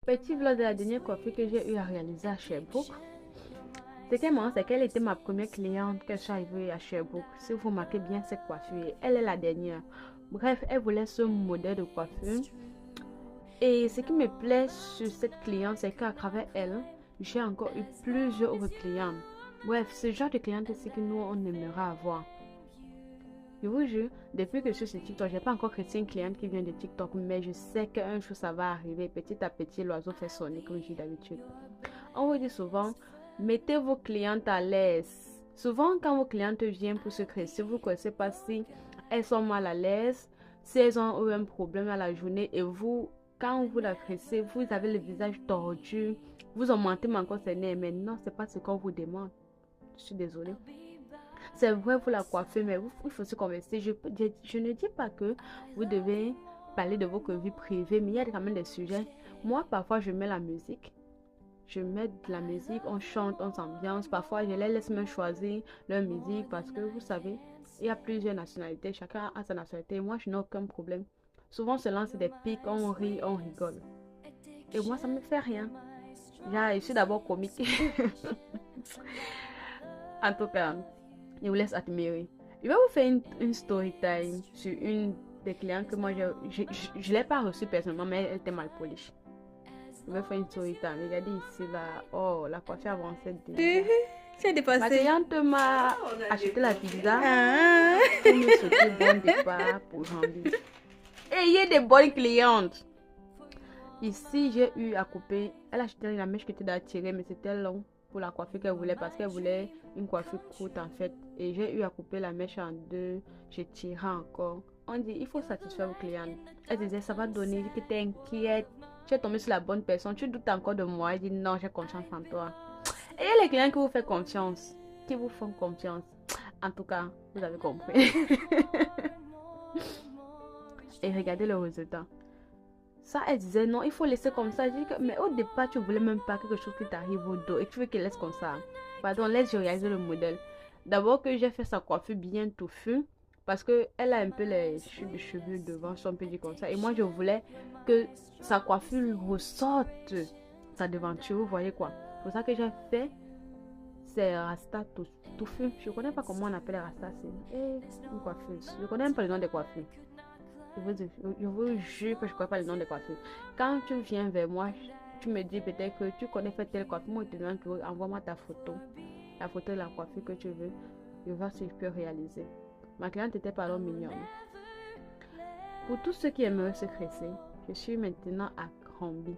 Petit vlog de la dernière coiffure que j'ai eu à réaliser à Sherbrooke. Ce qui est marrant, c'est qu'elle était ma première cliente que je suis arrivée à Sherbrooke. Si vous remarquez bien cette coiffure, elle est la dernière. Bref, elle voulait ce modèle de coiffure. Et ce qui me plaît sur cette cliente, c'est qu'à travers elle, j'ai encore eu plusieurs autres clientes. Bref, ce genre de cliente, c'est que nous, on aimera avoir. Je vous jure, depuis que je suis sur TikTok, je n'ai pas encore créé une cliente qui vient de TikTok, mais je sais qu'un jour ça va arriver. Petit à petit, l'oiseau fait sonner, comme je dis d'habitude. On vous dit souvent, mettez vos clientes à l'aise. Souvent, quand vos clientes viennent pour se créer, si vous ne connaissez pas si elles sont mal à l'aise, si elles ont eu un problème à la journée et vous, quand vous la créez, vous avez le visage tordu, vous en mentez, mais encore c'est né. Mais non, ce n'est pas ce qu'on vous demande. Je suis désolée. C'est vrai, vous la coiffez, mais il faut se converser. Je ne dis pas que vous devez parler de votre vie privée, mais il y a quand même des sujets. Moi, parfois, je mets la musique. Je mets de la musique, on chante, on s'ambiance. Parfois, je les laisse même choisir leur musique parce que vous savez, il y a plusieurs nationalités. Chacun a sa nationalité. Moi, je n'ai aucun problème. Souvent, on se lance des pics, on rit, on rigole. Et moi, ça me fait rien. Je suis d'abord comique. En tout cas, je vous laisse admirer. Je vais vous faire une story time sur une des clients que moi, je l'ai pas reçue personnellement, mais elle était mal polie. Je vais faire une story time. Regardez ici, là. Oh, la coiffure avancée déjà. Tu as Ma dépassé. cliente m'a acheté la pizza Ah. pour me souhaiter bon départ pour janvier. Et il y a des bonnes clientes. Ici, j'ai eu à couper. Elle a acheté la mèche qui était d'attirer, mais c'était long pour la coiffure qu'elle voulait parce qu'elle voulait une coiffure courte en fait. Et j'ai eu à couper la mèche en deux. J'ai tiré encore. On dit, il faut satisfaire vos clientes. Elle disait, ça va donner, que tu es inquiète. Tu es tombée sur la bonne personne. Tu doutes encore de moi. Elle dit, non, j'ai confiance en toi. Et il y a les clients qui vous font confiance. Qui vous font confiance. En tout cas, vous avez compris. Et regardez le résultat. Ça, elle disait non, il faut laisser comme ça. Je dis que, mais au départ, tu voulais même pas quelque chose qui t'arrive au dos et tu veux qu'elle laisse comme ça. Pardon, laisse je réaliser le modèle. D'abord que j'ai fait sa coiffure bien touffue parce que elle a un peu les cheveux devant, si on peut dire comme ça. Et moi, je voulais que sa coiffure ressorte sa devanture, vous voyez quoi. C'est pour ça que j'ai fait c'est Rasta touffu. Je connais pas comment on appelle Rasta. C'est une coiffeuse. Je connais même pas le nom des coiffures. Je vous jure que je ne connais pas le nom des coiffures. Quand tu viens vers moi, tu me dis peut-être que tu connais faire telle coiffure. Moi, je te demande que envoie-moi ta photo. La photo de la coiffure que tu veux. Je vais voir si je peux réaliser. Ma cliente était pas mignonne. Pour tous ceux qui aimeraient se cresser, je suis maintenant à Granby.